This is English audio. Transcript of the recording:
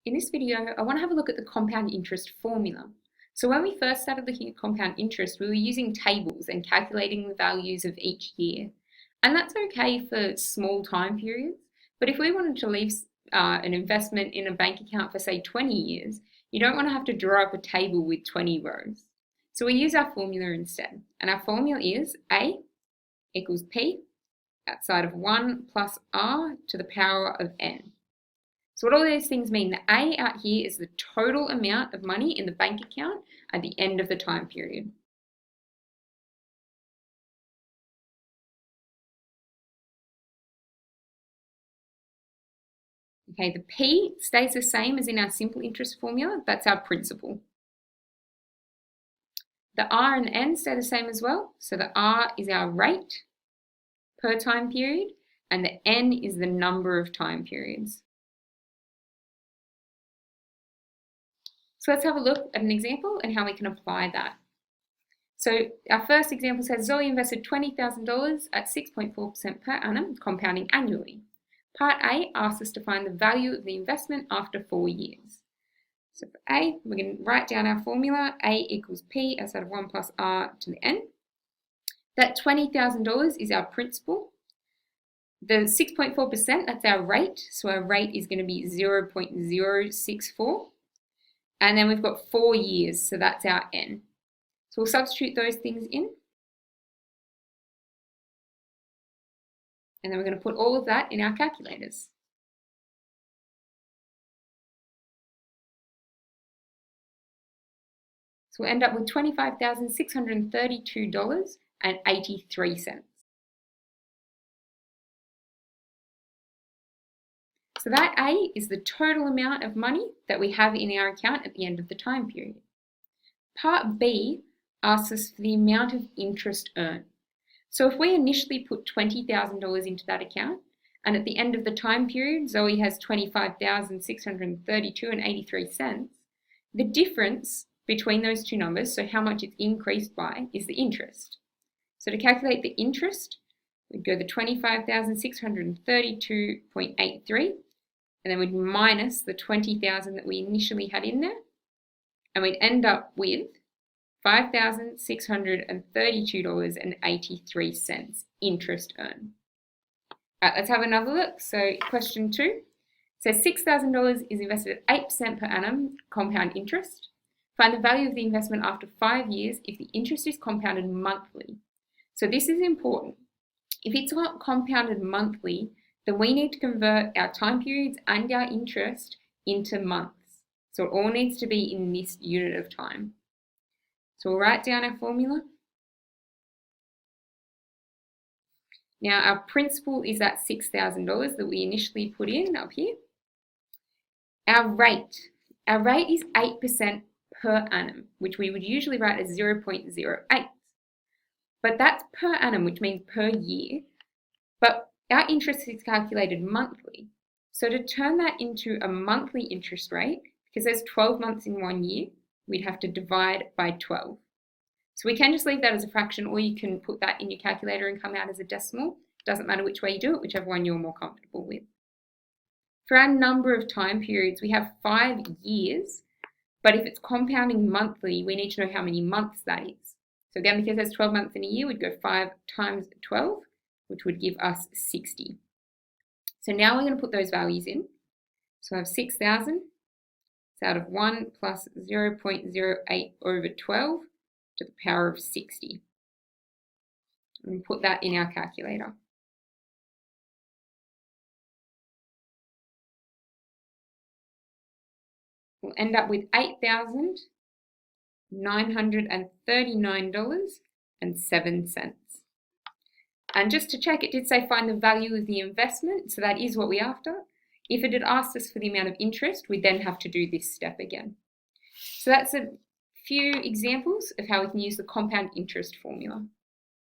In this video, I want to have a look at the compound interest formula. So when we first started looking at compound interest, we were using tables and calculating the values of each year. And that's okay for small time periods, but if we wanted to leave an investment in a bank account for say 20 years, you don't want to have to draw up a table with 20 rows. So we use our formula instead. And our formula is A equals P outside of 1 plus R to the power of N. So what all those things mean, the A out here is the total amount of money in the bank account at the end of the time period. Okay, the P stays the same as in our simple interest formula, that's our principal. The R and N stay the same as well, so the R is our rate per time period, and the N is the number of time periods. So let's have a look at an example and how we can apply that. So our first example says Zoe invested $20,000 at 6.4% per annum, compounding annually. Part A asks us to find the value of the investment after 4 years. So for A, we're going to write down our formula, A equals P outside of 1 plus R to the N. That $20,000 is our principal. The 6.4%, that's our rate, so our rate is going to be 0.064. And then we've got 4 years, so that's our N. So we'll substitute those things in. And then we're going to put all of that in our calculators. So we'll end up with $25,632.83. So that A is the total amount of money that we have in our account at the end of the time period. Part B asks us for the amount of interest earned. So if we initially put $20,000 into that account, and at the end of the time period, Zoe has $25,632.83, the difference between those two numbers, so how much it's increased by, is the interest. So to calculate the interest, we'd go the $25,632.83, and then we'd minus the $20,000 that we initially had in there, and we'd end up with $5,632.83 interest earned. Let's have another look. So question 2 says $6,000 is invested at 8% per annum compound interest. Find the value of the investment after 5 years if the interest is compounded monthly. So this is important. If it's not compounded monthly, then we need to convert our time periods and our interest into months. So it all needs to be in this unit of time. So we'll write down our formula. Now our principal is that $6,000 that we initially put in up here. Our rate is 8% per annum, which we would usually write as 0.08. But that's per annum, which means per year. But our interest is calculated monthly. So to turn that into a monthly interest rate, because there's 12 months in 1 year, we'd have to divide by 12. So we can just leave that as a fraction, or you can put that in your calculator and come out as a decimal. Doesn't matter which way you do it, whichever one you're more comfortable with. For our number of time periods, we have 5 years, but if it's compounding monthly, we need to know how many months that is. So again, because there's 12 months in a year, we'd go 5 times 12, which would give us 60. So now we're going to put those values in. So I have 6,000. It's out of 1 plus 0.08 over 12 to the power of 60. And put that in our calculator. We'll end up with $8,939.07. And just to check, it did say find the value of the investment, so that is what we're after. If it had asked us for the amount of interest, we then have to do this step again. So that's a few examples of how we can use the compound interest formula.